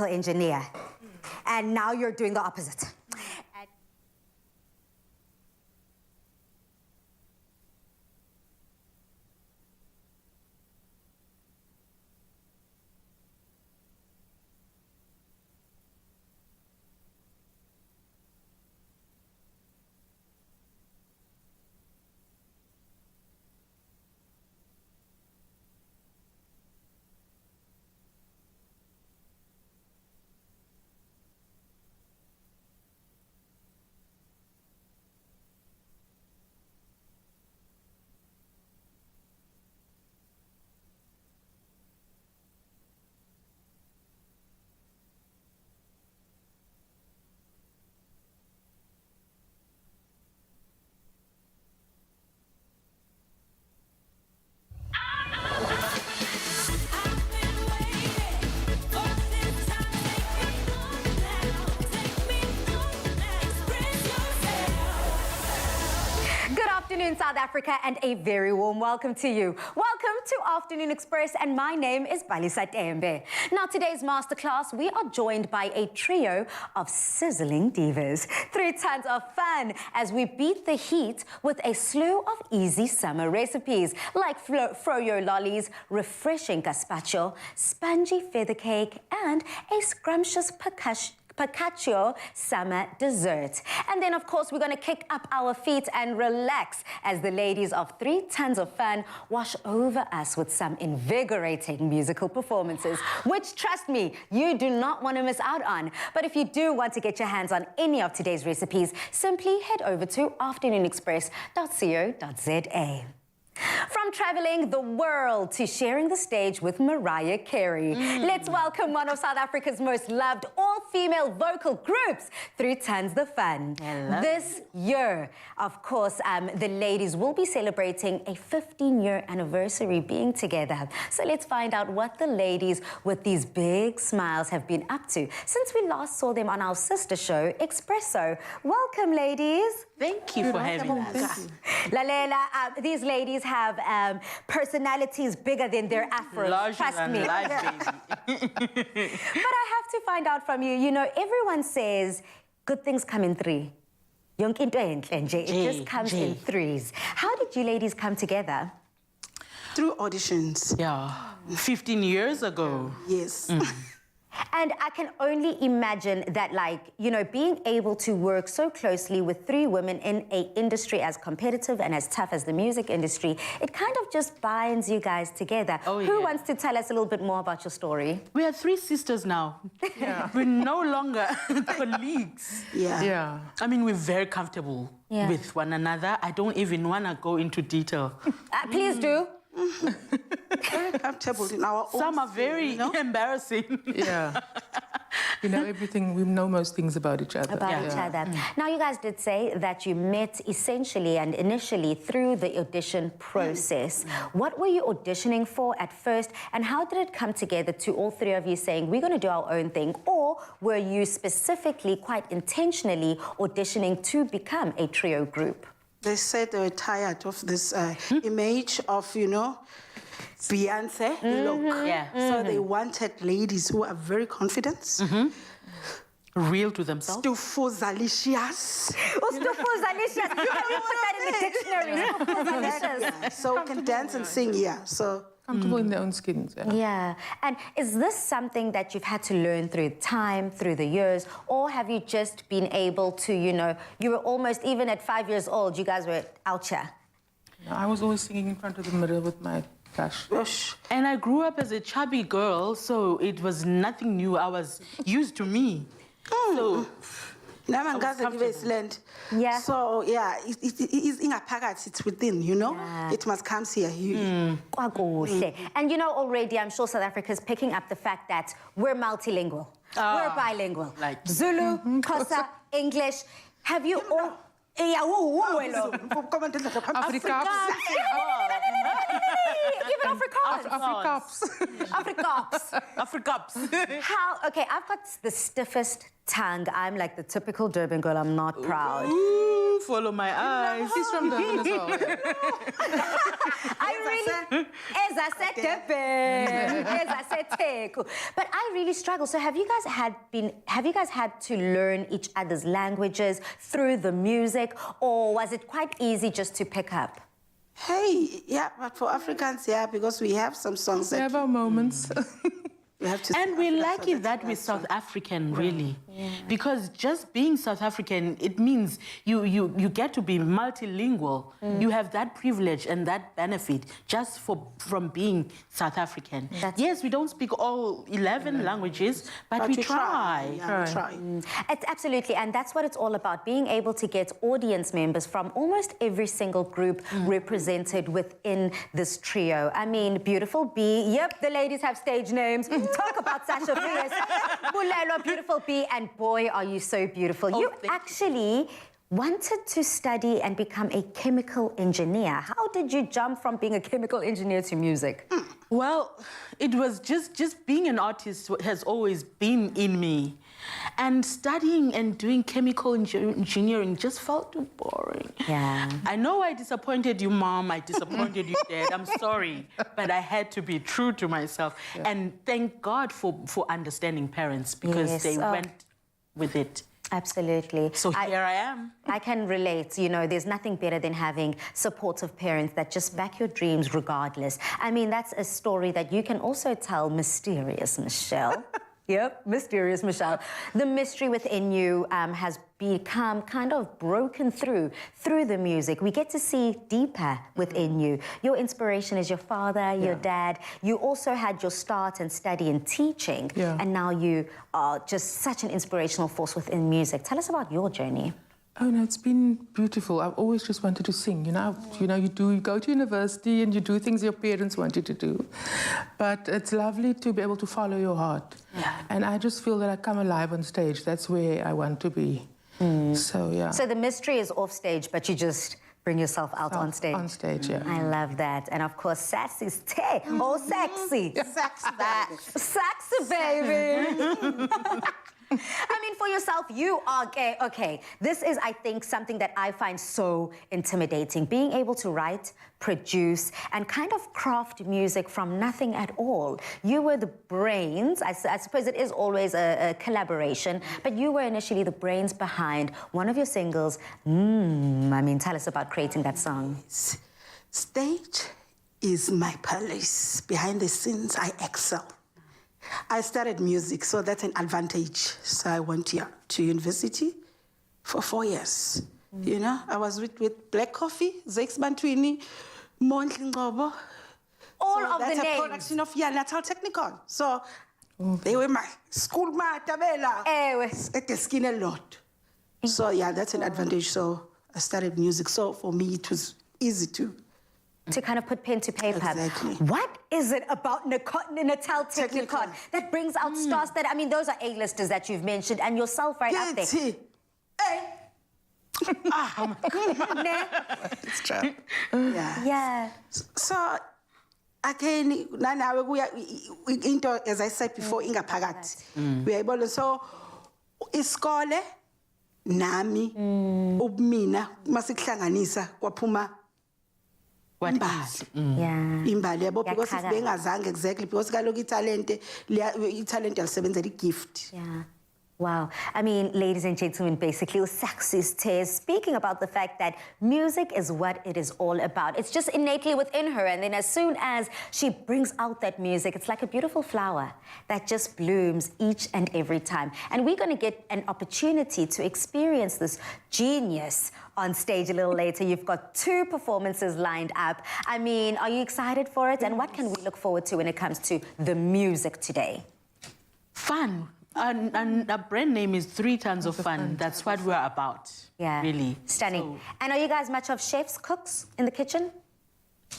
engineer, and now you're doing the opposite. Afternoon, South Africa, and a very warm welcome to you. Welcome to Afternoon Express, and my name is Balisa Tembe. Now, today's masterclass, we are joined by a trio of sizzling divas. 3 tons of fun as we beat the heat with a slew of easy summer recipes like froyo lollies, refreshing gazpacho, spongy feather cake, and a scrumptious Pistachio summer dessert. And then, of course, we're going to kick up our feet and relax as the ladies of 3 tons of fun wash over us with some invigorating musical performances, which, trust me, you do not want to miss out on. But if you do want to get your hands on any of today's recipes, simply head over to afternoonexpress.co.za. From traveling the world to sharing the stage with Mariah Carey, let's welcome one of South Africa's most loved all-female vocal groups, 3 Tons the Fun. Hello. This year, of course, the ladies will be celebrating a 15-year anniversary being together. So let's find out what the ladies with these big smiles have been up to since we last saw them on our sister show, Expresso. Welcome, ladies. Thank you for having us. Lalela, these ladies have personalities bigger than their afros. Larger Trust than me. life, baby. But I have to find out from you, you know, everyone says good things come in 3. Yonke into enhle nje. It just comes in 3s. How did you ladies come together? Through auditions. Yeah, 15 years ago. Yes. And I can only imagine that, like, you know, being able to work so closely with 3 women in an industry as competitive and as tough as the music industry, it kind of just binds you guys together. Oh, Who yeah. wants to tell us a little bit more about your story? We are 3 sisters now. Yeah. We're no longer colleagues. Yeah. I mean, we're very comfortable with one another. I don't even want to go into detail. Please do. Very comfortable in our own. Some are very embarrassing. Yeah. We know everything, we know most things about each other. Each other. Now, you guys did say that you met essentially and initially through the audition process. What were you auditioning for at first, and how did it come together to all 3 of you saying, we're going to do our own thing? Or were you specifically, quite intentionally, auditioning to become a trio group? They said they were tired of this image of, you know, Beyonce look. Yeah. So they wanted ladies who are very confident. Real to themselves. Stufuzalicious. Stufuzalicious. You can put that in the dictionary. Stufuzalicious. So can dance and sing, yeah. So Comfortable in their own skins. Yeah. And is this something that you've had to learn through time, through the years, or have you just been able to, you know, you were almost, even at 5 years old, you guys were out here? I was always singing in front of the mirror with my crush. And I grew up as a chubby girl, so it was nothing new. I was used to me. So... Yeah. So, yeah, it's ingaphakathi, it's within, you know? Yeah. It must come here. And you know, already, I'm sure South Africa is picking up the fact that we're multilingual. We're bilingual. Like Zulu, Xhosa, English. Have you all... Afrikaans. Even Afrikaans? Afrikaans. Afrikaans. Okay, I've got the stiffest tongue. I'm like the typical Durban girl. I'm not proud. Ooh, follow my eyes. He's from Durban as well. As I said, Durban. As I said, Teku. But I really struggle. So have you guys had to learn each other's languages through the music, or was it quite easy just to pick up? Hey, yeah, but for Africans, yeah, because we have some songs We that have our moments. we have to. And we're lucky that we're South African, really. Yeah. Because just being South African, it means you get to be multilingual. You have that privilege and that benefit just from being South African. Yes, we don't speak all 11 languages, but we try. Yeah, we try. It's absolutely, and that's what it's all about, being able to get audience members from almost every single group represented within this trio. I mean, Beautiful B, yep, the ladies have stage names. Talk about Sasha Fierce. Bulelwa, Beautiful B, and boy, are you so beautiful. You actually wanted to study and become a chemical engineer. How did you jump from being a chemical engineer to music? Well, it was just being an artist has always been in me. And studying and doing chemical engineering just felt too boring. Yeah. I know I disappointed you, Mom. I disappointed you, Dad. I'm sorry. But I had to be true to myself. Yeah. And thank God for understanding parents, because they went with it. Absolutely. So here I am. I can relate. You know, there's nothing better than having supportive parents that just back your dreams regardless. I mean, that's a story that you can also tell Mysterious Michelle. Yep, Mysterious Michelle. The mystery within you has become kind of broken through the music. We get to see deeper within you. Your inspiration is your father, your dad. You also had your start and study in teaching, and now you are just such an inspirational force within music. Tell us about your journey. Oh no, it's been beautiful. I've always just wanted to sing. You go to university and you do things your parents want you to do. But it's lovely to be able to follow your heart. Yeah. And I just feel that I come alive on stage. That's where I want to be. So, yeah. So the mystery is off stage, but you just bring yourself out on stage. On stage, yeah. I love that. And of course, Sassy's Tay. Oh, sexy. Sexy, baby. I mean, for yourself, you are gay. Okay, this is, I think, something that I find so intimidating. Being able to write, produce, and kind of craft music from nothing at all. You were the brains. I suppose it is always a collaboration, but you were initially the brains behind one of your singles. I mean, tell us about creating that song. Stage is my palace. Behind the scenes, I excel. I studied music, so that's an advantage. So I went to university for 4 years. You know, I was with Black Coffee, Zex Bantwini, Mondli Ngobo. All of the names. That's a production of Natal Technical. So they were my school matabela. At the skin a lot. So yeah, that's an advantage. So I studied music. So for me, it was easy to kind of put pen to paper. Exactly. What is it about Natal Technical that brings out stars that, I mean, those are A-listers that you've mentioned, and yourself right up there. Hey. It's true. Yeah. So, again, into, as I said before, ingaphakathi. We are able to, so, iskole, nami, ubumina, masikuhlanganisa, kwaphuma, imbali yabo, because if bengazange exactly, because kaloku italente yalisebenzela igift. Yeah. Wow. I mean, ladies and gentlemen, basically, Saxy's Tears speaking about the fact that music is what it is all about. It's just innately within her. And then as soon as she brings out that music, it's like a beautiful flower that just blooms each and every time. And we're going to get an opportunity to experience this genius on stage a little later. You've got 2 performances lined up. I mean, are you excited for it? And what can we look forward to when it comes to the music today? Fun. And our brand name is 3 Tons of Fun. That's what we're about. Yeah. Really. Stunning. So. And are you guys much of chefs, cooks in the kitchen?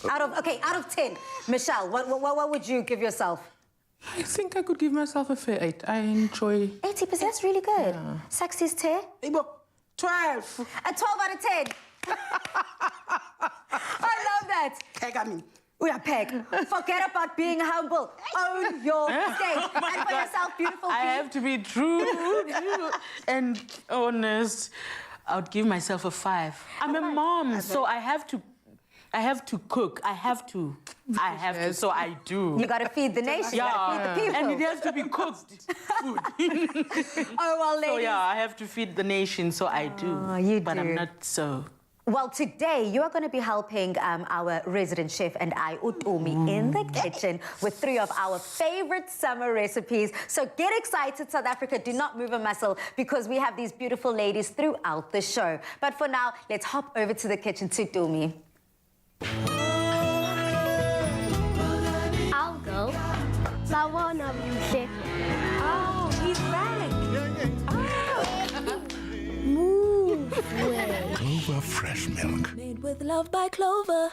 Out of 10, Michelle, what would you give yourself? I think I could give myself a fair 8. I enjoy... 80%, that's really good. Yeah. Saxy's Tear? 12. A 12 out of 10. I love that. Kegami. Uyapek, forget about being humble. Own your stage. And for yourself, beautiful I bee. have to be true and honest. I would give myself a 5. I'm a mom, so I have to cook. I have to, so I do. You got to feed the nation. You got to feed the people. And it has to be cooked food. Oh, well, ladies. So yeah, I have to feed the nation, so I do. You but do. I'm not so. Well, today you are going to be helping our resident chef and I, Utumi, in the kitchen with 3 of our favorite summer recipes. So get excited, South Africa. Do not move a muscle because we have these beautiful ladies throughout the show. But for now, let's hop over to the kitchen to Utumi. I'll go. Sawona mhle. Oh, he's back. Move way. Clover fresh milk. Made with love by Clover.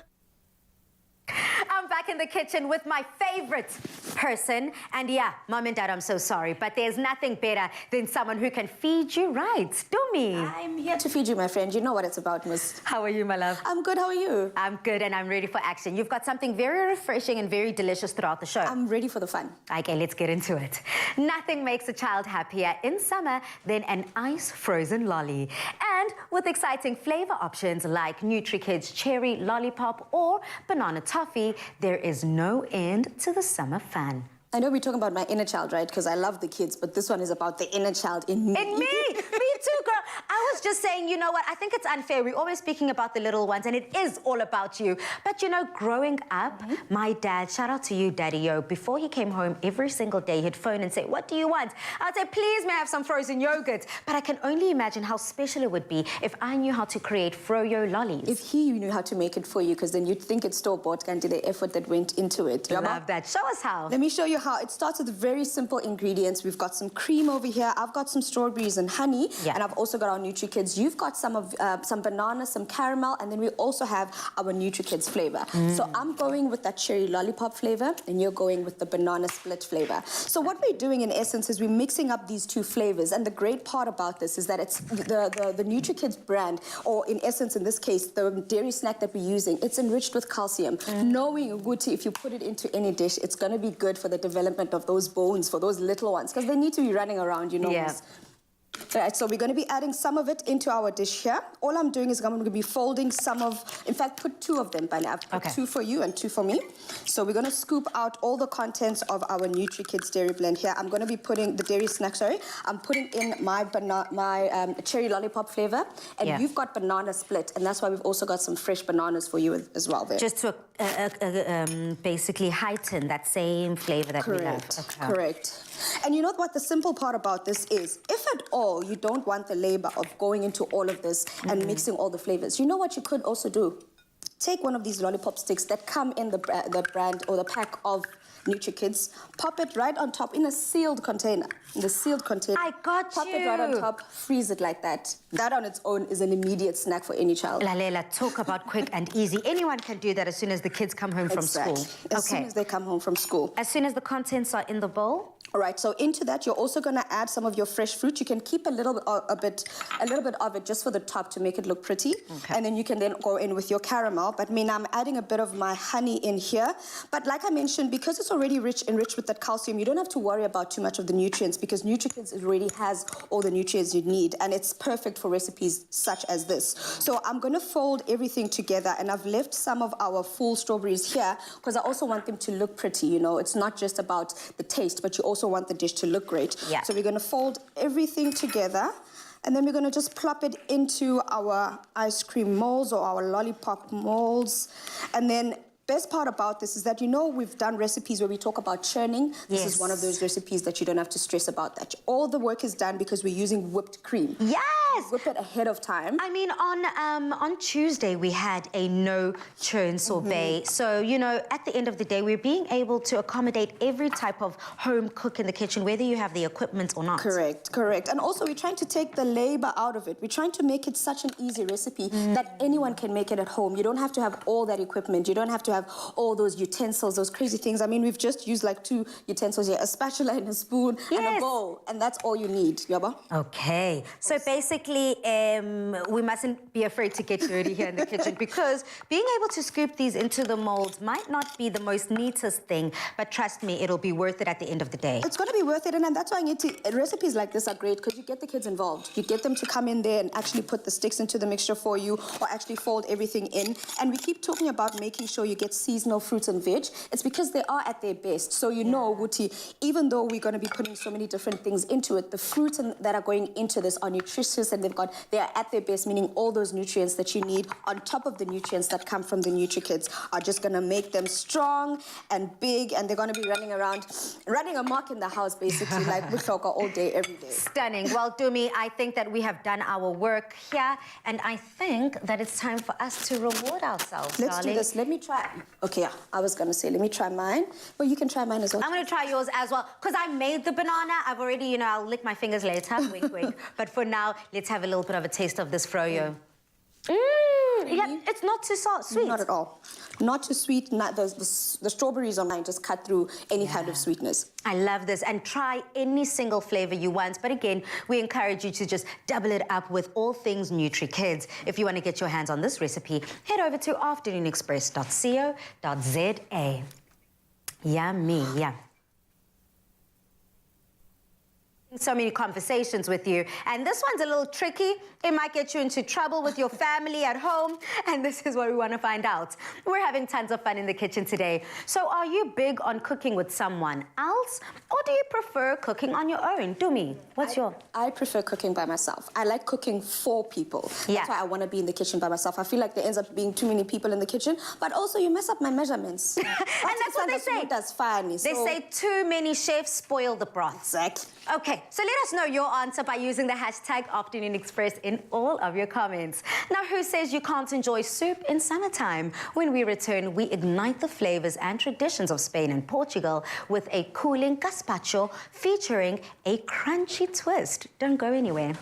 I'm back in the kitchen with my favorite person. And yeah, Mom and Dad, I'm so sorry, but there's nothing better than someone who can feed you right. Dumi. I'm here to feed you, my friend. You know what it's about, miss. How are you, my love? I'm good. How are you? I'm good and I'm ready for action. You've got something very refreshing and very delicious throughout the show. I'm ready for the fun. Okay, let's get into it. Nothing makes a child happier in summer than an ice frozen lolly. And with exciting flavor options like NutriKids cherry lollipop or banana toffee, there is no end to the summer fun. I know we're talking about my inner child, right? Because I love the kids, but this one is about the inner child in me. In me! Me too, girl. I was just saying, you know what? I think it's unfair. We're always speaking about the little ones, and it is all about you. But, you know, growing up, my dad, shout out to you, Daddy-O, before he came home every single day, he'd phone and say, what do you want? I'd say, please, may I have some frozen yogurt? But I can only imagine how special it would be if I knew how to create froyo lollies. If he knew how to make it for you, because then you'd think it's store-bought, and the effort that went into it. Love that. Show us how. Let me show you how. It starts with very simple ingredients. We've got some cream over here. I've got some strawberries and honey, and I've also got our NutriKids. You've got some banana, some caramel, and then we also have our NutriKids flavor. So I'm going with that cherry lollipop flavor, and you're going with the banana split flavor. So what we're doing in essence is we're mixing up these 2 flavors, and the great part about this is that it's the NutriKids brand, or in essence, in this case, the dairy snack that we're using, it's enriched with calcium. Knowing, Guti, if you put it into any dish, it's going to be good for the development of those bones for those little ones, because they need to be running around, you know. Yeah. Right, so we're going to be adding some of it into our dish here. All I'm doing is I'm going to be folding some of, in fact, put 2 of them by now. I've put 2 for you and 2 for me. So we're going to scoop out all the contents of our NutriKids dairy blend here. I'm going to be putting the dairy snack, I'm putting in my cherry lollipop flavor, and you've got banana split, and that's why we've also got some fresh bananas for you as well there. Just to basically heighten that same flavor that we love. Okay. Correct. And you know what the simple part about this is? If at all you don't want the labor of going into all of this and mixing all the flavors, you know what you could also do? Take one of these lollipop sticks that come in the brand or the pack of NutriKids, pop it right on top in a sealed container. In the sealed container. I got Pop it right on top, freeze it like that. That on its own is an immediate snack for any child. Lalela, talk about quick and easy. Anyone can do that as soon as the kids come home from school. As soon as they come home from school. As soon as the contents are in the bowl? All right, so into that, you're also going to add some of your fresh fruit. You can keep a little bit of it just for the top to make it look pretty. Okay. And then you can then go in with your caramel. But Mina, I'm adding a bit of my honey in here. But like I mentioned, because it's already enriched with that calcium, you don't have to worry about too much of the nutrients because NutriKids already has all the nutrients you need. And it's perfect for recipes such as this. So I'm going to fold everything together. And I've left some of our full strawberries here because I also want them to look pretty, you know. It's not just about the taste, but you also want the dish to look great. Yeah. So we're going to fold everything together, and then we're going to just plop it into our ice cream molds or our lollipop molds. And then best part about this is that, you know, we've done recipes where we talk about churning. This is one of those recipes that you don't have to stress about that. All the work is done because we're using whipped cream. Yes! Whip it ahead of time. I mean, on Tuesday, we had a no-churn sorbet. So, you know, at the end of the day, we're being able to accommodate every type of home cook in the kitchen, whether you have the equipment or not. Correct, correct. And also, we're trying to take the labor out of it. We're trying to make it such an easy recipe that anyone can make it at home. You don't have to have all that equipment. You don't have to have all those utensils, those crazy things. I mean, we've just used like 2 utensils here, a spatula and a spoon and a bowl, and that's all you need, Yaba. Okay, so basically definitely, we mustn't be afraid to get dirty here in the kitchen because being able to scoop these into the molds might not be the most neatest thing, but trust me, it'll be worth it at the end of the day. It's going to be worth it, and that's why recipes like this are great because you get the kids involved. You get them to come in there and actually put the sticks into the mixture for you or actually fold everything in. And we keep talking about making sure you get seasonal fruits and veg. It's because they are at their best. So you know, Wuti, even though we're going to be putting so many different things into it, the fruits that are going into this are nutritious and they are at their best, meaning all those nutrients that you need on top of the nutrients that come from the NutriKids are just going to make them strong and big, and they're going to be running amok in the house basically like Buhloka all day, every day. Stunning. Well, Dumi, I think that we have done our work here, and I think that it's time for us to reward ourselves, Let's darling. do this. Let me try. Okay, yeah, I was going to say, let me try mine, but you can try mine as well. I'm going to try yours as well, because I made the banana. I've already, you know, I'll lick my fingers later, wink, wink. But for now, let's have a little bit of a taste of this froyo. Yeah, it's not too sweet. Not at all. Not too sweet. Not the strawberries on mine just cut through any kind of sweetness. I love this, and try any single flavor you want. But again, we encourage you to just double it up with all things NutriKids. If you want to get your hands on this recipe, head over to afternoonexpress.co.za. Yummy, yeah. So many conversations with you, and this one's a little tricky. It might get you into trouble with your family at home, and this is what we want to find out. We're having tons of fun in the kitchen today. So are you big on cooking with someone else, or do you prefer cooking on your own? Dumi, what's your... I prefer cooking by myself. I like cooking for people. Yeah. That's why I want to be in the kitchen by myself. I feel like there ends up being too many people in the kitchen, but also you mess up my measurements. And that's what they say. That's fine. They say too many chefs spoil the broth. Exactly. Okay, so let us know your answer by using the hashtag Afternoon Express in all of your comments. Now, who says you can't enjoy soup in summertime? When we return, we ignite the flavors and traditions of Spain and Portugal with a cooling gazpacho featuring a crunchy twist. Don't go anywhere.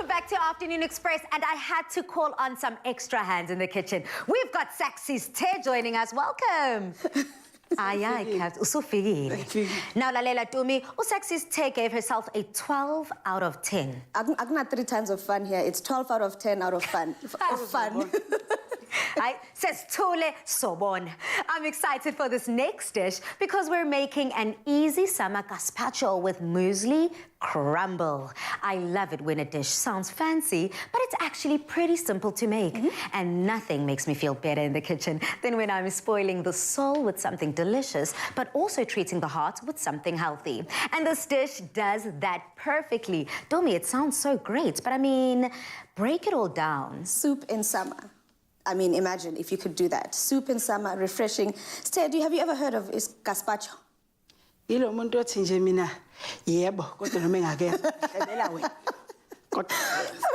Back to Afternoon Express, and I had to call on some extra hands in the kitchen. We've got Saxy's Te joining us. Welcome. Ayayi, usufikile. Now, Lalela Tumi, Usexy's Tay gave herself a 12 out of 10. Not 3 times of fun here. It's 12 out of 10 out of fun. I says Tule Sobon. I'm excited for this next dish because we're making an easy summer gazpacho with muesli crumble. I love it when a dish sounds fancy, but it's actually pretty simple to make. And nothing makes me feel better in the kitchen than when I'm spoiling the soul with something delicious, but also treating the heart with something healthy. And this dish does that perfectly. Domi, it sounds so great, but I mean, break it all down. Soup in summer. I mean, imagine if you could do that. Soup in summer, refreshing. Stay, have you ever heard of gazpacho? Yilo umuntu othi nje mina yebo kodwa noma engakeza hlebela wena.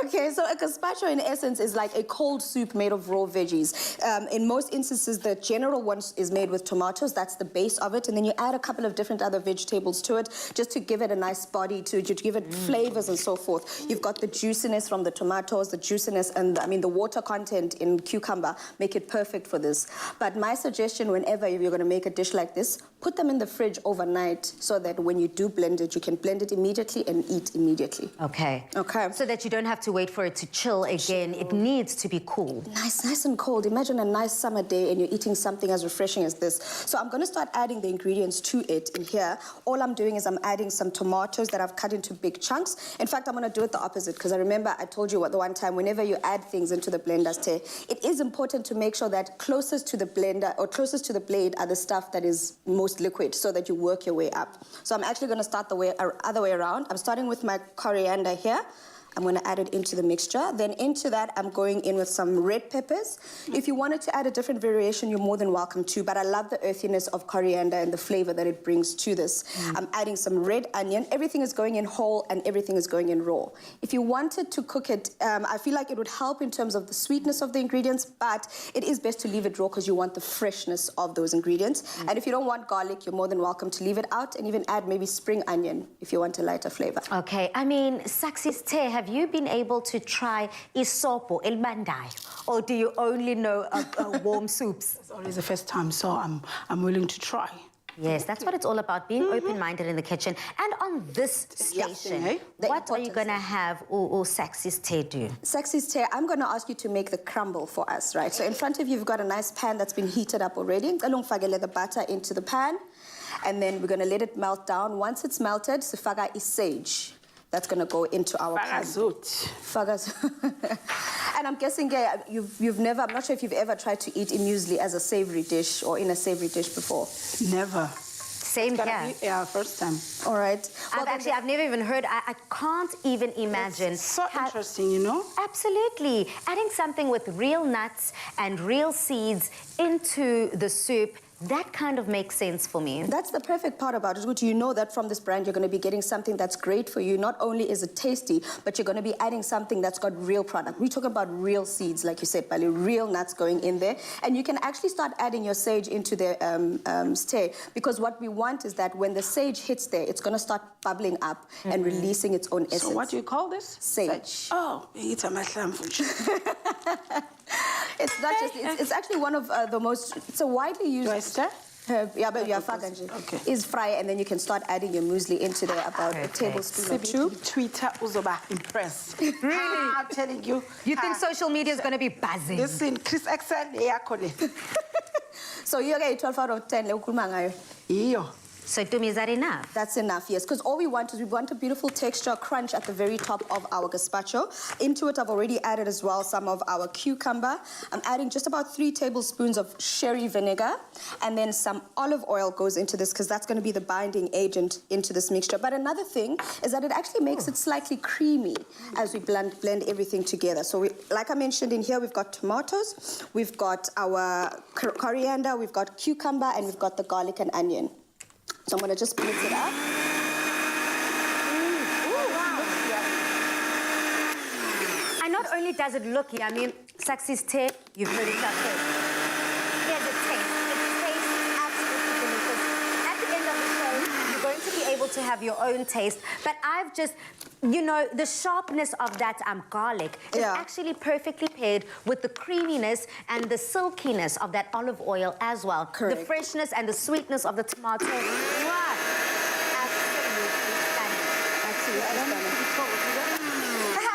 Okay, so a gazpacho in essence is like a cold soup made of raw veggies. In most instances, the general one is made with tomatoes. That's the base of it. And then you add a couple of different other vegetables to it just to give it a nice body, to give it flavors and so forth. You've got the juiciness from the tomatoes, the juiciness and the water content in cucumber make it perfect for this. But my suggestion whenever you're going to make a dish like this, put them in the fridge overnight so that when you do blend it, you can blend it immediately and eat immediately. Okay. Okay. So that you don't have to wait for it to chill again. It needs to be cool. Nice and cold. Imagine a nice summer day and you're eating something as refreshing as this. So I'm going to start adding the ingredients to it in here. All I'm doing is I'm adding some tomatoes that I've cut into big chunks. In fact, I'm going to do it the opposite because I remember I told you the one time, whenever you add things into the blender, it is important to make sure that closest to the blender or closest to the blade are the stuff that is most liquid so that you work your way up. So I'm actually going to start the other way around. I'm starting with my coriander here. I'm going to add it into the mixture. Then into that, I'm going in with some red peppers. If you wanted to add a different variation, you're more than welcome to, but I love the earthiness of coriander and the flavor that it brings to this. I'm adding some red onion. Everything is going in whole and everything is going in raw. If you wanted to cook it, I feel like it would help in terms of the sweetness of the ingredients, but it is best to leave it raw because you want the freshness of those ingredients. And if you don't want garlic, you're more than welcome to leave it out and even add maybe spring onion if you want a lighter flavor. Okay, I mean, Saxy's Tay, have you been able to try isopo, el bandai, or do you only know warm soups? It's always the first time, so I'm willing to try. Yes, that's what it's all about, being open-minded in the kitchen. And on this station, what are you going to have Saxy's Tay do? Saxy's Tay, I'm going to ask you to make the crumble for us, right? So in front of you, you've got a nice pan that's been heated up already. The butter into the pan, and then we're going to let it melt down. Once it's melted, sifaga is sage. That's going to go into our pan. And I'm guessing, you've never, I'm not sure if you've ever tried to eat a muesli as a savory dish or in a savory dish before. Never. Same here. Yeah, first time. All right. Well, I've never even heard, I can't even imagine. It's so interesting, you know? Absolutely. Adding something with real nuts and real seeds into the soup, that kind of makes sense for me. That's the perfect part about it, which you know that from this brand you're going to be getting something that's great for you. Not only is it tasty, but you're going to be adding something that's got real product. We talk about real seeds, like you said, Bali, real nuts going in there. And you can actually start adding your sage into the stay, because what we want is that when the sage hits there, it's going to start bubbling up and releasing its own essence. So what do you call this? Sage. Oh, it's a It's not just, it's actually one of the most, it's a widely used... Do I stir? Yeah, but yeah, faganje. Okay. Is fry, and then you can start adding your muesli into there, about a tablespoon or two. Twitter uzoba impressed. Really? I'm telling you. You think social media is going to be buzzing? Listen, Chris Excel, So you're getting 12 out of 10. Iyo. So to me, is that enough? That's enough, yes. Because all we want is we want a beautiful texture, crunch at the very top of our gazpacho. Into it, I've already added as well some of our cucumber. I'm adding just about 3 tablespoons of sherry vinegar. And then some olive oil goes into this because that's going to be the binding agent into this mixture. But another thing is that it actually makes it slightly creamy as we blend everything together. So like I mentioned in here, we've got tomatoes, we've got our coriander, we've got cucumber, and we've got the garlic and onion. So I'm going to just mix it up. And not only does it look yummy, I mean, Saxy's Tay, you've heard it say. Here's a taste. It tastes absolutely delicious. At the end of the show, you're going to be able to to have your own taste. But I've just, you know, the sharpness of that garlic is actually perfectly paired with the creaminess and the silkiness of that olive oil as well. Correct. The freshness and the sweetness of the tomato. Wow. Absolutely stunning.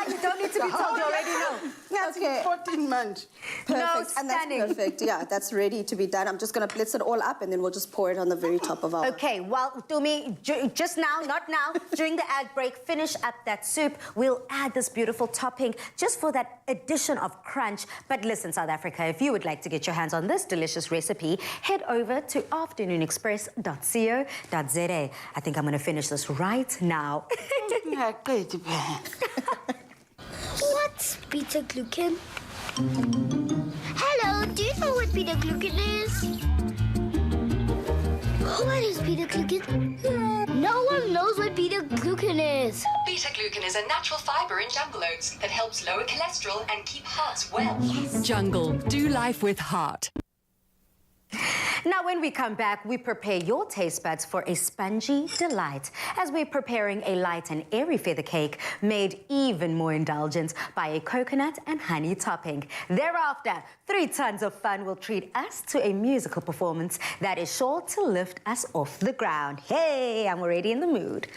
You don't need to be told, you already know. That's Okay. 14 months. Perfect, and that's stunning. perfect. Yeah, that's ready to be done. I'm just gonna blitz it all up, and then we'll just pour it on the very top of our. Okay, well, Tumi, just now, not now, during the ad break, finish up that soup. We'll add this beautiful topping just for that addition of crunch. But listen, South Africa, if you would like to get your hands on this delicious recipe, head over to afternoonexpress.co.za. I think I'm going to finish this right now. What's beta-glucan? Hello, do you know what beta-glucan is? What is beta-glucan? No one knows what beta-glucan is. Beta-glucan is a natural fiber in jungle oats that helps lower cholesterol and keep hearts well. Jungle, do life with heart. Now, when we come back, we prepare your taste buds for a spongy delight as we're preparing a light and airy feather cake made even more indulgent by a coconut and honey topping. Thereafter, 3 tons of fun will treat us to a musical performance that is sure to lift us off the ground. Hey, I'm already in the mood.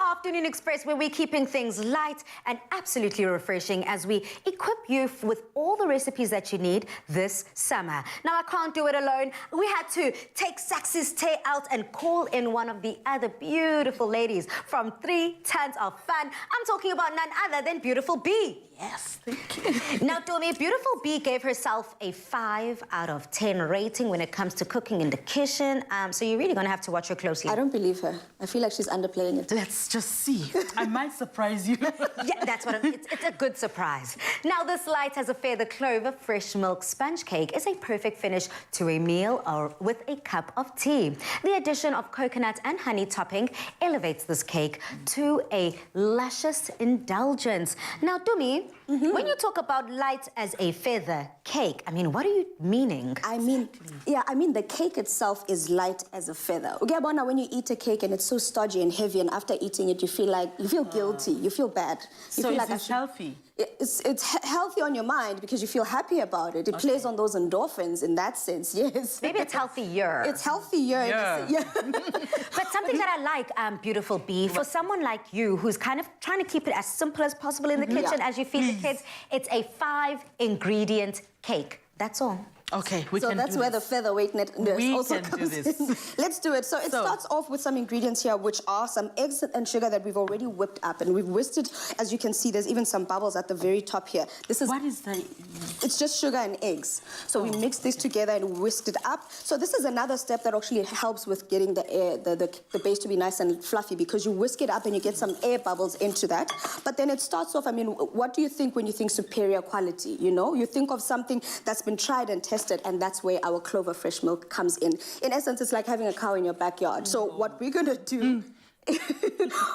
Afternoon Express, where we're keeping things light and absolutely refreshing as we equip you with all the recipes that you need this summer. Now, I can't do it alone. We had to take Sax's tay out and call in one of the other beautiful ladies from 3 Tons of Fun. I'm talking about none other than Beautiful B. Yes, thank you. Now, Domi, Beautiful B gave herself a 5 out of 10 rating when it comes to cooking in the kitchen. So you're really going to have to watch her closely. I don't believe her. I feel like she's underplaying it. Let's just see. I might surprise you. Yeah, that's what it's a good surprise. Now, this light as a feather clover fresh milk sponge cake is a perfect finish to a meal or with a cup of tea. The addition of coconut and honey topping elevates this cake to a luscious indulgence. Now, Dumi, when you talk about light as a feather cake, I mean, what are you meaning? I mean, the cake itself is light as a feather. Okay, but now when you eat a cake and it's so stodgy and heavy, and after eating it, you feel guilty, you feel bad. You So feel is it healthy? it's healthy on your mind because you feel happy about it. It plays on those endorphins in that sense, yes. Maybe it's healthier. It's healthier. Yeah. But something that I like, beautiful Bee, for someone like you who's kind of trying to keep it as simple as possible in the kitchen as you feed the kids, it's a 5-ingredient cake. That's all. Okay, we so can that's do where this. the featherweightness We also can do comes this. in. Let's do it. So it starts off with some ingredients here, which are some eggs and sugar that we've already whipped up, and we've whisked it. As you can see, there's even some bubbles at the very top here. This is What is that? It's just sugar and eggs. So we mixed this together and whisked it up. So this is another step that actually helps with getting the base to be nice and fluffy, because you whisk it up and you get some air bubbles into that. But then it starts off, I mean, what do you think when you think superior quality? You know, you think of something that's been tried and tested, and that's where our Clover fresh milk comes in. In essence, it's like having a cow in your backyard. So what we're gonna do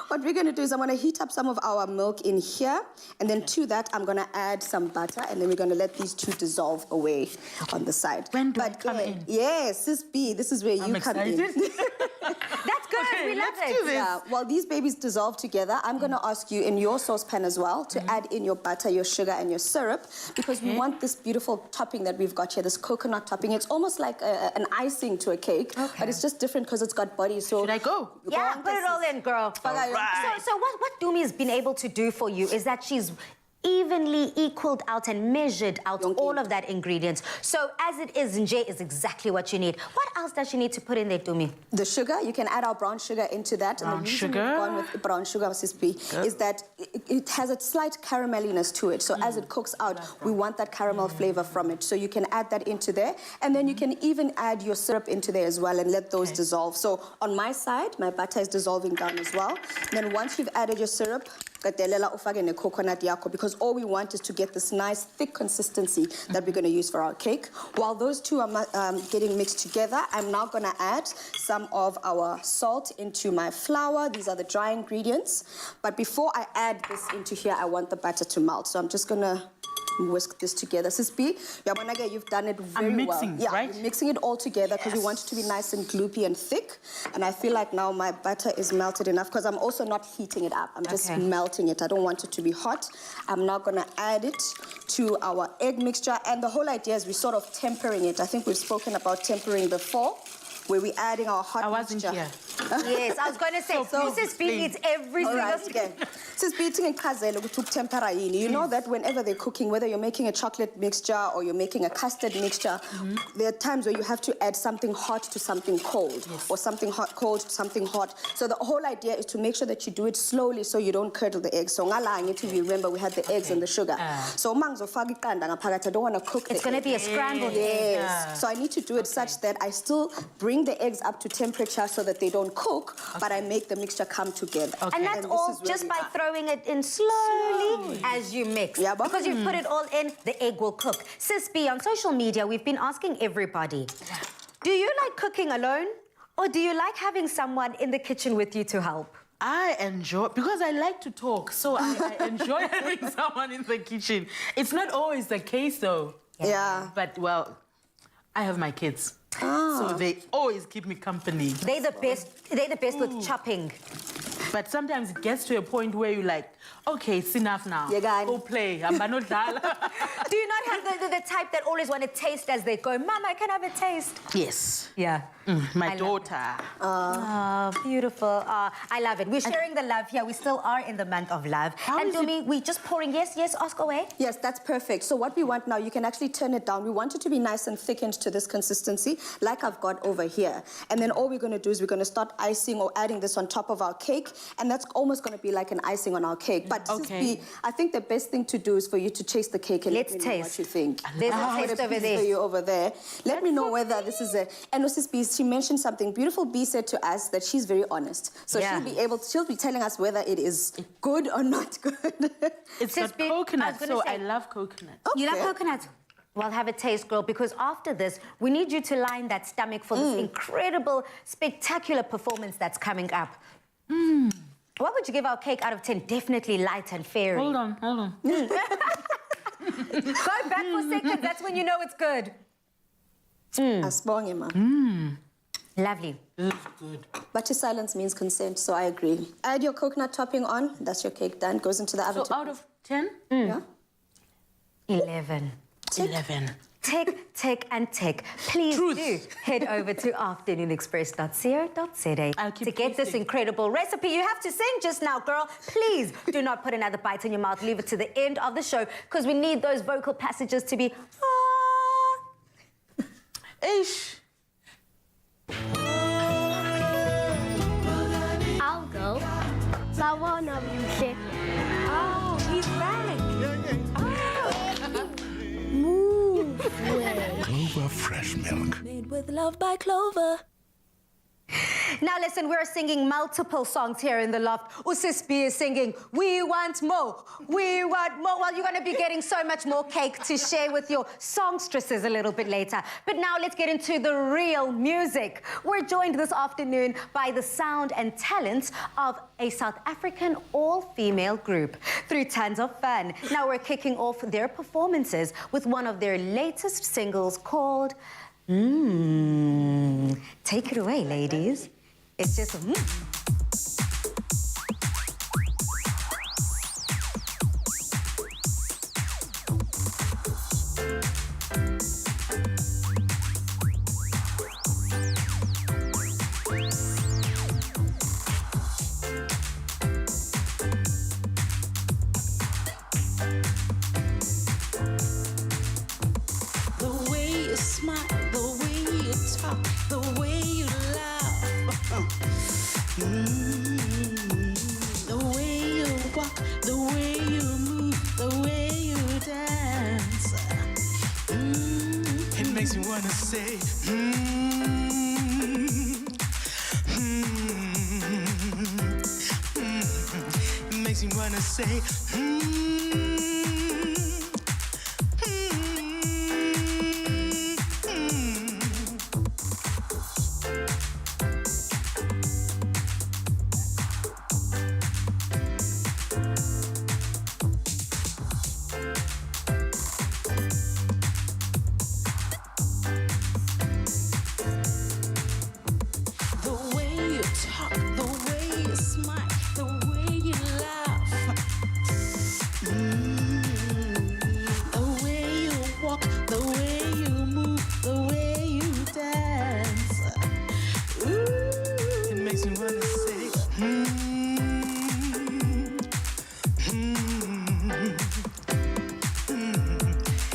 what we're going to do is I'm going to heat up some of our milk in here, and then to that I'm going to add some butter, and then we're going to let these two dissolve away on the side. When do I come in? Yes, Sis B, this is where you come in. That's good. Okay, we love let's it. do this. Yeah, while these babies dissolve together, I'm going to ask you in your saucepan as well to add in your butter, your sugar, and your syrup, because we want this beautiful topping that we've got here, this coconut topping. It's almost like an icing to a cake, but it's just different because it's got body. So Should I go? Yeah, put it all in, girl. right. So what Dumi's been able to do for you is that she's evenly equaled out and measured out all of that ingredients. So as it is, Nje is exactly what you need. What else does she need to put in there, Dumi? The sugar, you can add our brown sugar into that. Brown and the reason sugar. we've gone with brown sugar, Sis B, is that it has a slight carameliness to it. So as it cooks out, we want that caramel flavor from it. So you can add that into there. And then you can even add your syrup into there as well and let those dissolve. So on my side, my butter is dissolving down as well. And then once you've added your syrup, because all we want is to get this nice thick consistency that we're going to use for our cake. While those two are getting mixed together, I'm now going to add some of our salt into my flour. These are the dry ingredients. But before I add this into here, I want the butter to melt. So I'm just going to whisk this together. Sis B, you've done it very mixing, well. Yeah, right? you're mixing it all together because we want it to be nice and gloopy and thick. And I feel like now my butter is melted enough because I'm also not heating it up. I'm just melting it. I don't want it to be hot. I'm now going to add it to our egg mixture. And the whole idea is we're sort of tempering it. I think we've spoken about tempering before, where we're adding our hot mixture. I wasn't here. Yes, I was going to say, Mrs. B needs every single thing. Sis B, you know that whenever they're cooking, whether you're making a chocolate mixture or you're making a custard mixture, there are times where you have to add something hot to something cold, or something hot, cold to something hot. So the whole idea is to make sure that you do it slowly so you don't curdle the eggs. So if you remember, we had the eggs and the sugar. So I don't want to cook It's going to be a scrambled egg. Yes. So I need to do it such that I still bring the eggs up to temperature so that they don't cook, but I make the mixture come together. And that's all just by throwing it in slowly as you mix. Yeah, because you put it all in, the egg will cook. Sis B, on social media, we've been asking everybody, do you like cooking alone, or do you like having someone in the kitchen with you to help? I enjoy, because I like to talk, so I enjoy having someone in the kitchen. It's not always the case, though. Yeah. But, well, I have my kids. So they always keep me company. They're the best with chopping. But sometimes it gets to a point where you're like, okay, it's enough now. Go play. I'm not Do you not have the type that always want to taste as they go, Mama, I can have a taste? Yes. Yeah. My daughter. Oh, beautiful. I love it. We're sharing the love here. We still are in the month of love. And Dumi, we just pouring, yes, ask away. Yes, that's perfect. So what we want now, you can actually turn it down. We want it to be nice and thickened to this consistency, like I've got over here. And then all we're going to do is we're going to start icing or adding this on top of our cake. And that's almost going to be like an icing on our cake. But I think the best thing to do is for you to taste the cake and let me know what you think. There's a taste over there. For you over there. Let me know whether this is a... And Mrs. B, she mentioned something. Beautiful B said to us that she's very honest. So she'll be telling us whether it is good or not good. It's got coconut, so I love coconut. Okay. You love coconut? Well, have a taste, girl, because after this, we need you to line that stomach for this incredible, spectacular performance that's coming up. What would you give our cake out of 10? Definitely light and fairy. Hold on. Go back for seconds. That's when you know it's good. Lovely. It's good. But your silence means consent, so I agree. Add your coconut topping on. That's your cake done. Goes into the oven. So out of 10? Yeah. 11. 11. Tick, tick, and tick. Please do head over to afternoonexpress.co.za I'll keep to get this tasting. incredible recipe. You have to sing just now, girl. Please do not put another bite in your mouth. Leave it to the end of the show because we need those vocal passages to be... Ish. I'll go. But one of you said, Oh, he's back. move away. Clover fresh milk. Made with love by Clover. Now listen, we're singing multiple songs here in the loft. Usis B is singing, we want more, we want more. Well, you're going to be getting so much more cake to share with your songstresses a little bit later. But now let's get into the real music. We're joined this afternoon by the sound and talents of a South African all-female group through tons of fun. Now we're kicking off their performances with one of their latest singles called Take it away, ladies. It's just The way you smile, the way you talk, the way you laugh. The way you walk, the way you move, the way you dance. It makes me wanna say, It makes me wanna say, The way you talk, the way you smile, the way you laugh. The way you walk, the way you move, the way you dance. it makes me wanna say,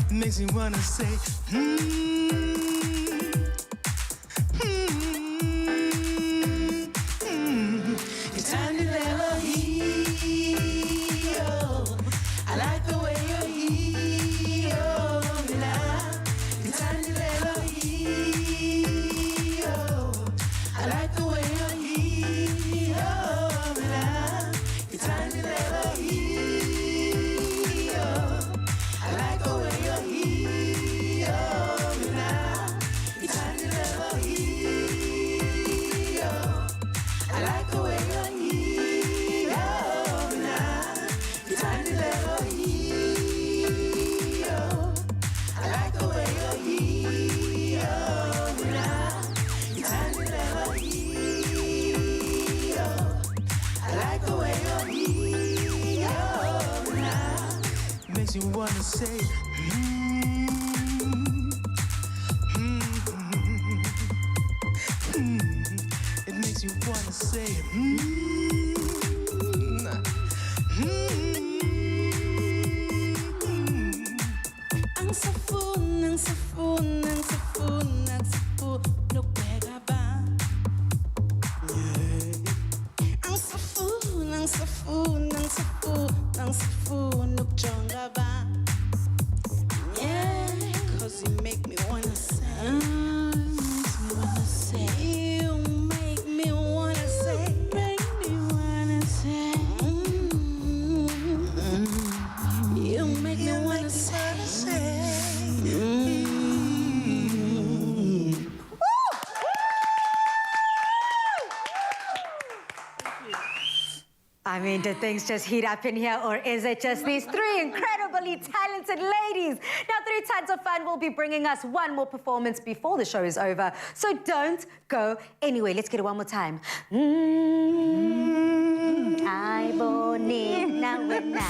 It makes me wanna say, It's time to never heal. I like the way you're heal me now. It's time to never heal. I like the way you're heal me now. It's time to never heal. I like the way you're heal me now. It's time to never heal. I like the way you're heal me now. It's time to never heal. I like the way you're heal me now. It's time to never heal. I like the way you're heal me now. it makes me wanna say, It makes you wanna say, Ang sapun, ang sapun, ang sapun, ang sapun, no pega ba? Ang sapun, ang sapun, ang sapun, ang sapun, no jonga ba? Yeah, 'cause you make me wanna say, you make me wanna say, you make me wanna say. I mean, did things just heat up in here, or is it just these three incredibly talented ladies? Now, 3 Tons of Fun will be bringing us one more performance before the show is over, so don't go anywhere. Let's get it one more time. Ay, bonita, buena.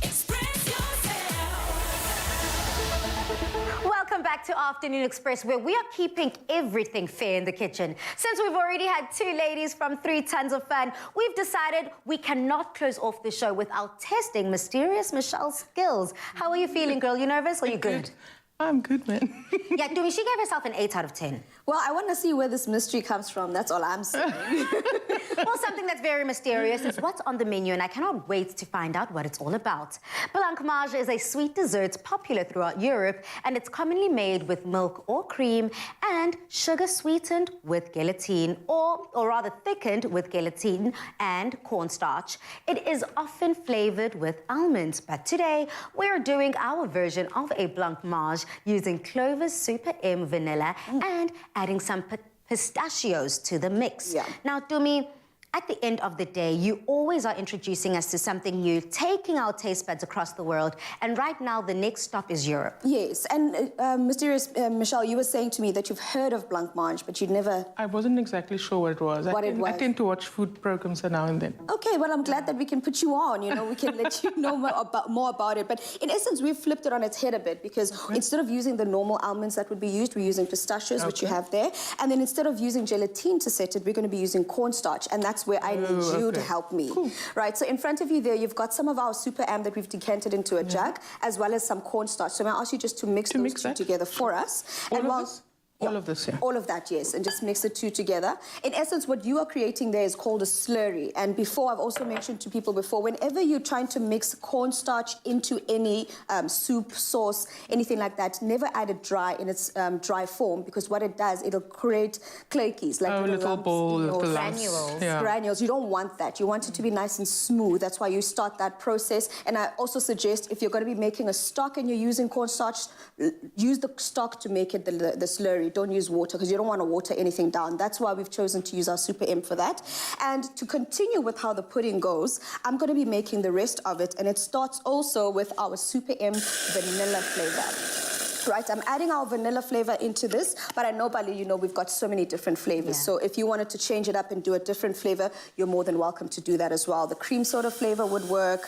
Express yourself. Welcome back to Afternoon Express, where we are keeping everything fair in the kitchen. Since we've already had 2 ladies from 3 Tons of Fun, we've decided we cannot close off the show without testing Mysterious Michelle's skills. How are you feeling, girl? You nervous or you good? I'm good, man. Yeah, Dumi, she gave herself an 8 out of 10. Well, I want to see where this mystery comes from. That's all I'm saying. Well, something that's very mysterious is what's on the menu, and I cannot wait to find out what it's all about. Blancmange is a sweet dessert popular throughout Europe, and it's commonly made with milk or cream and sugar sweetened with gelatine, or rather thickened with gelatine and cornstarch. It is often flavored with almonds, but today we're doing our version of a blancmange using Clover's Super M vanilla and adding some pistachios to the mix. Yeah. Now, Dumi, at the end of the day, you always are introducing us to something new, taking our taste buds across the world, and right now the next stop is Europe. Yes, and Mysterious Michelle, you were saying to me that you've heard of Blancmange, but you'd never... I wasn't exactly sure what it was. I tend to watch food programs now and then. Okay, well, I'm glad that we can put you on, you know, we can let you know more about it. But in essence, we've flipped it on its head a bit, because instead of using the normal almonds that would be used, we're using pistachios, which you have there. And then instead of using gelatine to set it, we're going to be using cornstarch, and that's where I need you to help me. Cool. Right, so in front of you there, you've got some of our Super Am that we've decanted into a jug, as well as some cornstarch. So may I ask you just to mix those two together for us? All of this? All of this, yeah. All of that, yes, and just mix the two together. In essence, what you are creating there is called a slurry. And before, I've also mentioned to people before, whenever you're trying to mix cornstarch into any soup, sauce, anything like that, never add it dry in its dry form, because what it does, it'll create clakies, like little lumps, ball, little granules. Yeah. Granules. You don't want that. You want it to be nice and smooth. That's why you start that process. And I also suggest if you're going to be making a stock and you're using cornstarch, use the stock to make it the slurry. Don't use water, because you don't want to water anything down. That's why we've chosen to use our Super M for that. And to continue with how the pudding goes, I'm going to be making the rest of it, and it starts also with our Super M vanilla flavor. Right, I'm adding our vanilla flavor into this, but I know, Bali, you know, we've got so many different flavors. Yeah. So if you wanted to change it up and do a different flavor, you're more than welcome to do that as well. The cream soda flavor would work.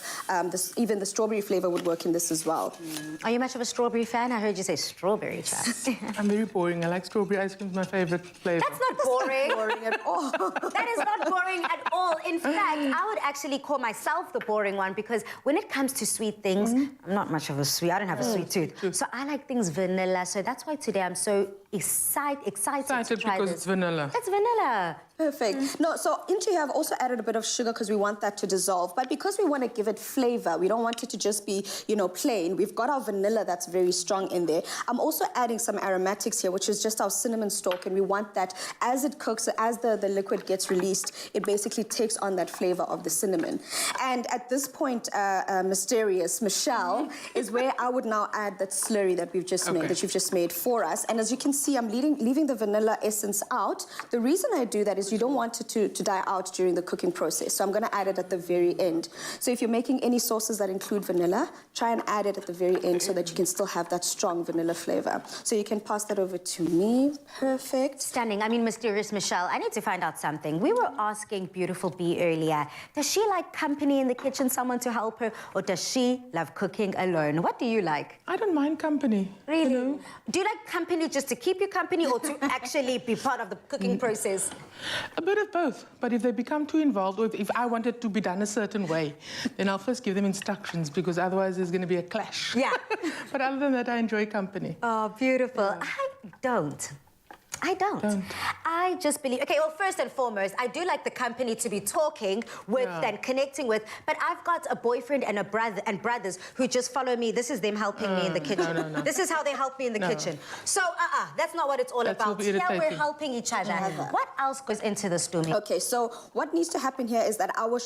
Even the strawberry flavor would work in this as well. Are you much of a strawberry fan? I heard you say strawberry, chap. I'm very boring. I like strawberry ice cream. It's my favorite flavor. That's not boring. Boring at all. That is not boring at all. In fact, I would actually call myself the boring one, because when it comes to sweet things, I'm not much of a sweet. I don't have a sweet tooth. So I like things vanilla. So that's why today I'm so excited to try because this. it's vanilla. It's vanilla. Perfect. No, so into here I've also added a bit of sugar because we want that to dissolve. But because we want to give it flavor, we don't want it to just be, you know, plain. We've got our vanilla that's very strong in there. I'm also adding some aromatics here, which is just our cinnamon stalk. And we want that as it cooks, as the liquid gets released, it basically takes on that flavor of the cinnamon. And at this point, mysterious Michelle, is where I would now add that slurry that we've just made, that you've just made for us. And as you can see, I'm leaving the vanilla essence out. The reason I do that is you don't want it to die out during the cooking process. So I'm going to add it at the very end. So if you're making any sauces that include vanilla, try and add it at the very end so that you can still have that strong vanilla flavor. So you can pass that over to me. Perfect. Stunning. I mean, mysterious Michelle, I need to find out something. We were asking Beautiful Bee earlier, does she like company in the kitchen, someone to help her, or does she love cooking alone? What do you like? I don't mind company. Really? You know? Do you like company just to keep you company, or to actually be part of the cooking process? A bit of both. But if they become too involved, or if I want it to be done a certain way, then I'll first give them instructions, because otherwise there's going to be a clash. Yeah. But other than that, I enjoy company. Oh, beautiful. Yeah. I don't. I just believe... Okay, well, first and foremost, I do like the company to be talking with and connecting with, but I've got a boyfriend and a brother and brothers who just follow me. This is them helping me in the kitchen. No. This is how they help me in the kitchen. So, that's not what it's all about. Here we're helping each other. What else goes into the stew? Okay, so what needs to happen here is that our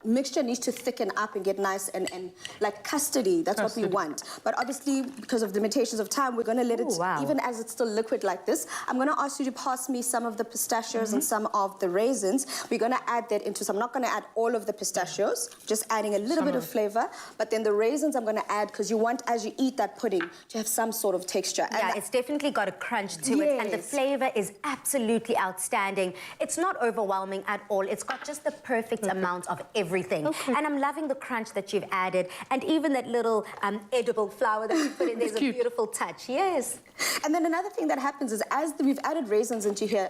mixture needs to thicken up and get nice and like custardy. That's what we want. But obviously, because of the limitations of time, we're going to let it, even as it's still liquid like this, I'm going to ask you to pass me some of the pistachios and some of the raisins. We're going to add that into, so I'm not going to add all of the pistachios, just adding a little bit of flavor. But then the raisins I'm going to add, because you want, as you eat that pudding, to have some sort of texture. Yeah, it's definitely got a crunch to it, and the flavor is absolutely outstanding. It's not overwhelming at all. It's got just the perfect amount of everything. And I'm loving the crunch that you've added, and even that little edible flour that you put in. There's a beautiful touch. Yes. And then another thing that happens is, as we've added raisins into here,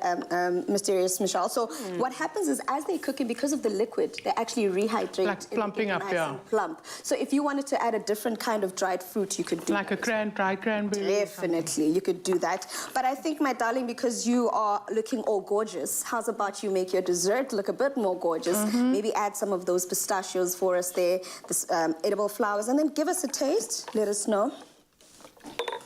Mysterious Michelle, so what happens is, as they're cooking, because of the liquid, they actually rehydrate. Like plumping up, plump. So if you wanted to add a different kind of dried fruit, you could do like a dried cranberry. Definitely, you could do that. But I think, my darling, because you are looking all gorgeous, how's about you make your dessert look a bit more gorgeous? Maybe add some of those pistachios for us there, this edible flowers, and then give us a taste. Let us know.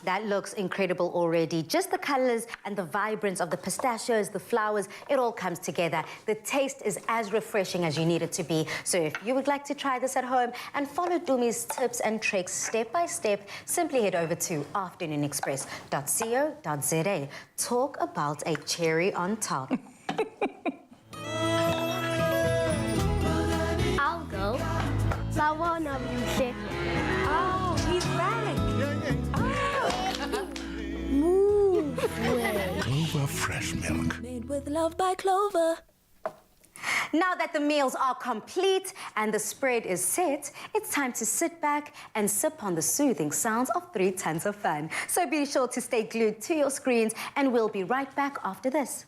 That looks incredible already. Just the colors and the vibrance of the pistachios, the flowers, it all comes together. The taste is as refreshing as you need it to be. So if you would like to try this at home and follow Dumi's tips and tricks step by step, simply head over to afternoonexpress.co.za. Talk about a cherry on top. I'll go. I wanna be sick. Oh, he's back. Move. Clover fresh milk. Made with love by Clover. Now that the meals are complete and the spread is set, it's time to sit back and sip on the soothing sounds of 3 tons of fun. So be sure to stay glued to your screens, and we'll be right back after this.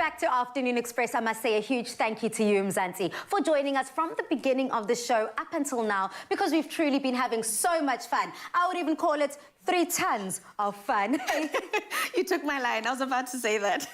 back to Afternoon Express. I must say a huge thank you to you, Mzansi, for joining us from the beginning of the show up until now, because we've truly been having so much fun. I would even call it 3 tons of fun. You took my line. I was about to say that.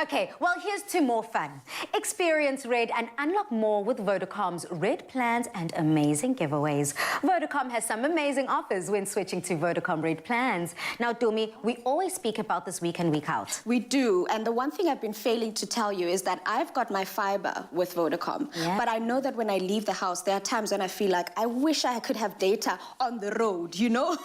Okay, well, here's to more fun. Experience Red and unlock more with Vodacom's Red plans and amazing giveaways. Vodacom has some amazing offers when switching to Vodacom Red plans. Now, Dumi, we always speak about this week in, week out. We do, and the one thing I've been failing to tell you is that I've got my fiber with Vodacom, but I know that when I leave the house, there are times when I feel like I wish I could have data on the road, you know?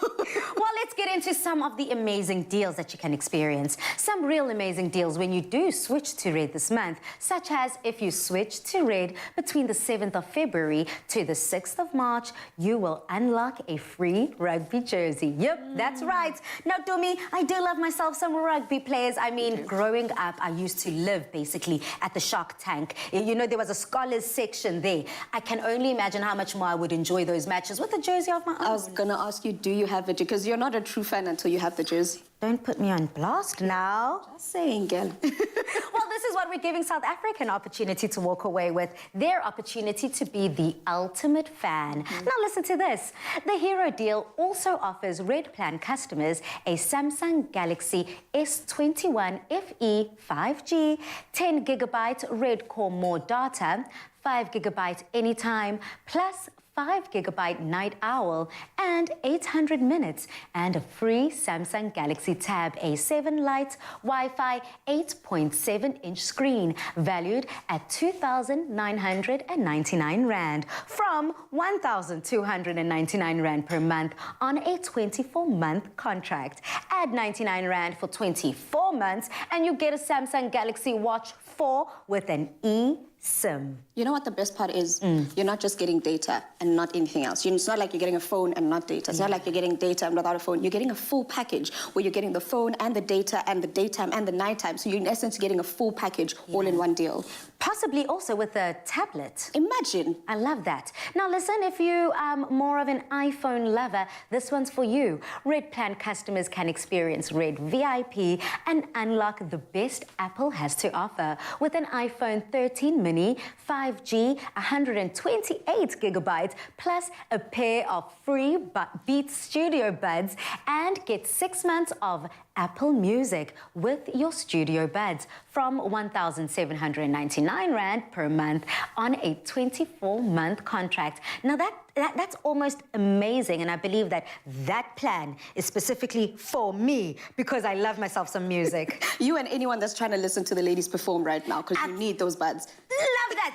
Well, let's get into some of the amazing deals that you can experience. Some real amazing deals when you do switch to Red this month, such as if you switch to Red between the 7th of February to the 6th of March, you will unlock a free rugby jersey. Yep, that's right. Now, Dumi, I do love myself some rugby players. I mean, growing up, I used to live basically at the Shark Tank. You know, there was a scholars section there. I can only imagine how much more I would enjoy those matches with a jersey of my own. I was going to ask you, do you have it? Because you're not a true fan until you have the jersey. Don't put me on blast now. Just saying, girl. Well, this is what we're giving South Africa an opportunity to walk away with. Their opportunity to be the ultimate fan. Now listen to this. The Hero deal also offers Red Plan customers a Samsung Galaxy S21 FE 5G, 10 gigabyte Red Core More data, 5 gigabyte anytime, plus 5 gigabyte Night Owl, and 800 minutes, and a free Samsung Galaxy Tab A7 Lite Wi-Fi 8.7-inch screen, valued at 2,999 Rand, from 1,299 Rand per month on a 24-month contract. Add 99 Rand for 24 months, and you get a Samsung Galaxy Watch 4 with an eSIM. You know what the best part is? You're not just getting data and not anything else. It's not like you're getting a phone and not data. It's not like you're getting data and without a phone. You're getting a full package where you're getting the phone and the data and the daytime and the nighttime. So you're in essence getting a full package all in one deal. Possibly also with a tablet. Imagine. I love that. Now listen, if you are more of an iPhone lover, this one's for you. Red Plan customers can experience Red VIP and unlock the best Apple has to offer with an iPhone 13 mini, 5G, 128 gigabytes, plus a pair of free Beats Studio Buds, and get 6 months of Apple Music with your Studio Buds from 1,799 Rand per month on a 24-month contract. Now that's almost amazing, and I believe that that plan is specifically for me because I love myself some music. You and anyone that's trying to listen to the ladies perform right now, because you need those buds. Love that.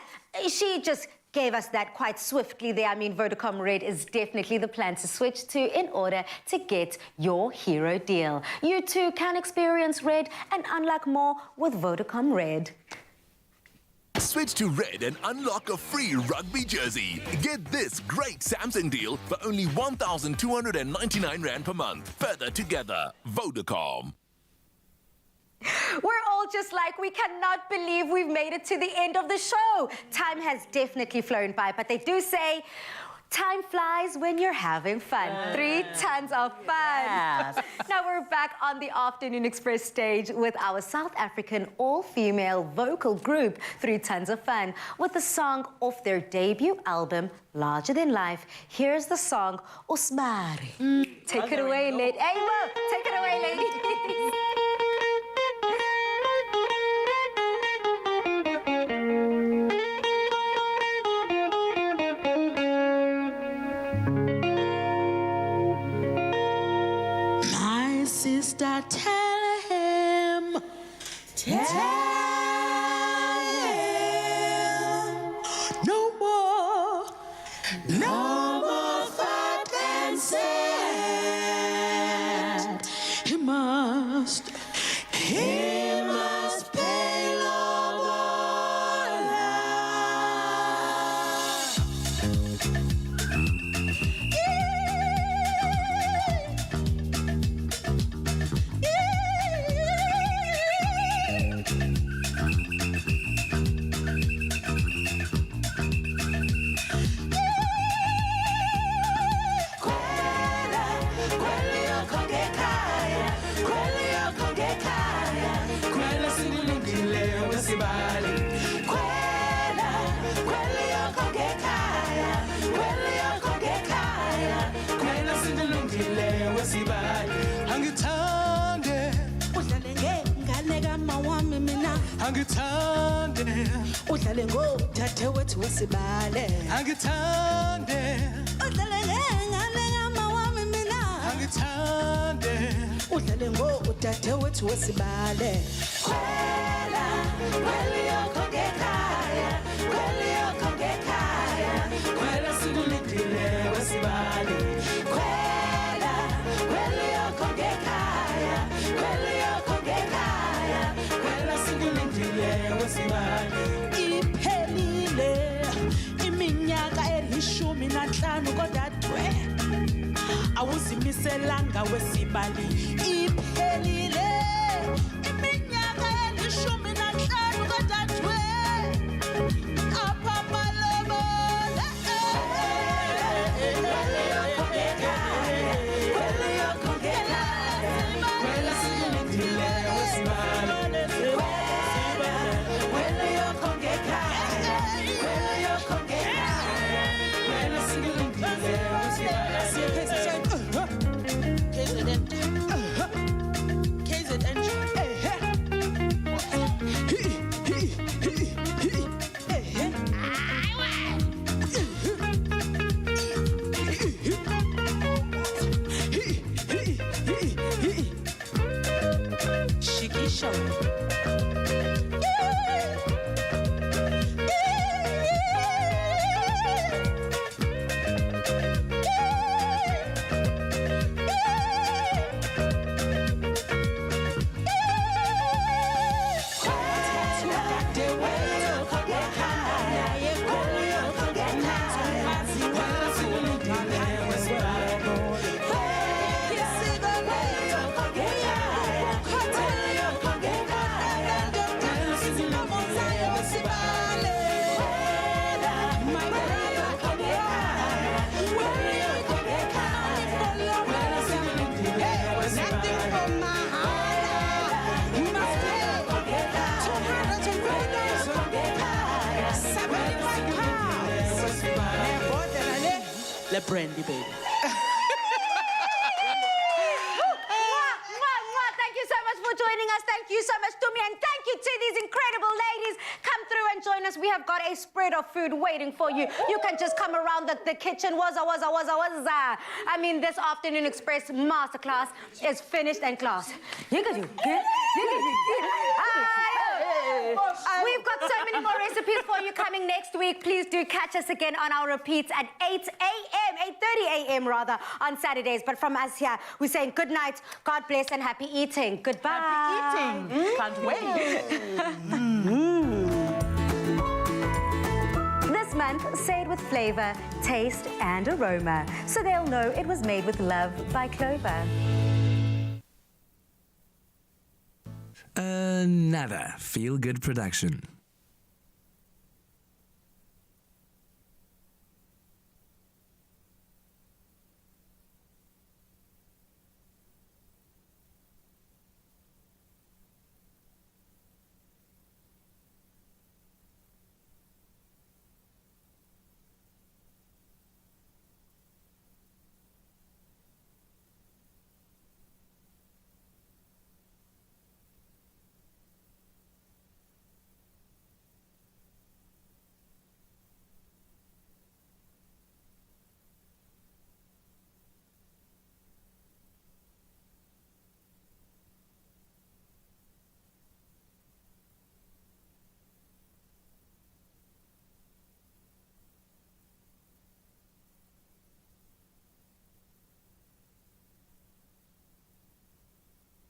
She just gave us that quite swiftly there. I mean, Vodacom Red is definitely the plan to switch to in order to get your hero deal. You too can experience Red and unlock more with Vodacom Red. Switch to Red and unlock a free rugby jersey. Get this great Samsung deal for only 1,299 Rand per month. Further together, Vodacom. We're all just like, we cannot believe we've made it to the end of the show. Time has definitely flown by, but they do say, time flies when you're having fun. 3 tons of fun. Yes. Now we're back on the Afternoon Express stage with our South African all-female vocal group, 3 Tons of Fun, with the song off their debut album, Larger Than Life. Here's the song, Osmari. Take it away, ladies. Hey, look, take it away, ladies. Sister, tell him, no more thought than said. He must pay lobola. Kweli yoko ngekaya. wesibali angithande udlale ngengane kamawami mina angithande udlale ngodadewethu wesibale angithande udlale ngengane kamawami mina angithande udlale ngodadewethu wesibale kwela yokho ngekhaya kwela yokho ngekhaya kwela sikulindile wesibali kwela yokho ngekhaya kwela yokho ngekhaya kwela sikulindile wesibali iphelile iminyaka eli15 kodadwe awuzimiselanga wesibali iphelile iminyaka eli15 kodadwe apha malobola kwela sikulindile wesibali kwela sikulindile Shikisha Le brandy baby. Thank you so much for joining us. Thank you so much, Tumi, and thank you to these incredible ladies. Come through and join us. We have got a spread of food waiting for you. You can just come around the kitchen. I mean, this Afternoon Express masterclass is finished and class. You can do. We've got so many more recipes for you coming next week. Please do catch us again on our repeats at 8:30 a.m. rather, on Saturdays. But from us here, we're saying good night, God bless, and happy eating. Goodbye. Happy eating. Can't wait. This month, say it with flavor, taste, and aroma, so they'll know it was made with love by Clover. Another feel-good production.